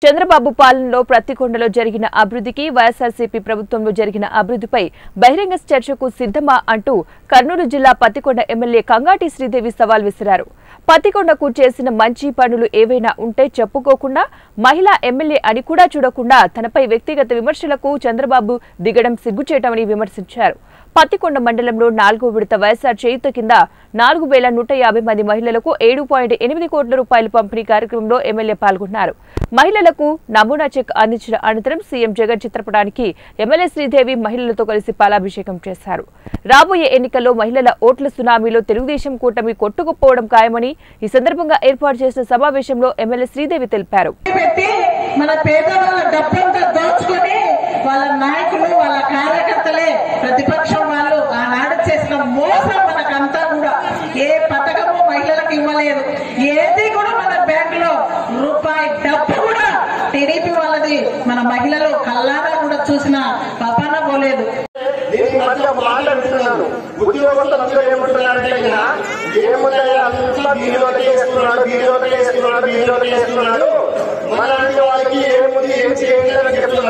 చంద్రబాబు పాలనలో ప్రతికొండలో జరిగిన అభివృద్ధికి వైఎస్ఆర్సీపీ ప్రభుత్వంలో జరిగిన అభివృద్ధిపై బహిరంగ చర్చకు సిద్ధమా అంటూ కర్నూలు జిల్లా పత్తికొండ ఎమ్మెల్యే కంగాటి శ్రీదేవి సవాల్ విసిరారు. పత్తికొండకు చేసిన మంచి పనులు ఏవైనా ఉంటే చెప్పుకోకుండా మహిళా ఎమ్మెల్యే అని కూడా చూడకుండా తనపై వ్యక్తిగత విమర్శలకు చంద్రబాబు దిగడం సిగ్గుచేటమని విమర్శించారు. పత్తికొండ మండలంలో 4వ విడత వైఎస్ఆర్ చేయూత కింద 4150 మంది మహిళలకు 7.8 కోట్ల రూపాయల పంపిణీ కార్యక్రమంలో ఎమ్మెల్యే పాల్గొన్నారు. మహిళలకు నమూనా చెక్ అందించిన అనంతరం సీఎం జగన్ చిత్రపటానికి ఎమ్మెల్యే శ్రీదేవి మహిళలతో కలిసి పాలాభిషేకం చేశారు. రాబోయే ఎన్నికల్లో మహిళల ఓట్ల సునామీలో తెలుగుదేశం కూటమి కొట్టుకుపోవడం ఖాయమని ఈ సందర్భంగా ఏర్పాటు చేసిన సమావేశంలో ఎమ్మెల్యే శ్రీదేవి తెలిపారు. వాళ్ళ నాయకులు వాళ్ళ కార్యకర్తలే ప్రతిపక్షం వాళ్ళు ఆనాడు చేసిన మోసం మనకంతా కూడా ఏ పథకము మహిళలకు ఇవ్వలేదు. ఏది కూడా మన బ్యాంకులో రూపాయి డబ్బు కూడా టీడీపీ వాళ్ళది మన మహిళలు కల్లారా కూడా చూసిన పాపాన పోలేదు. మనలాంటి వాళ్ళకి ఏముంది ఏం చేయాలని చెప్తున్నారు.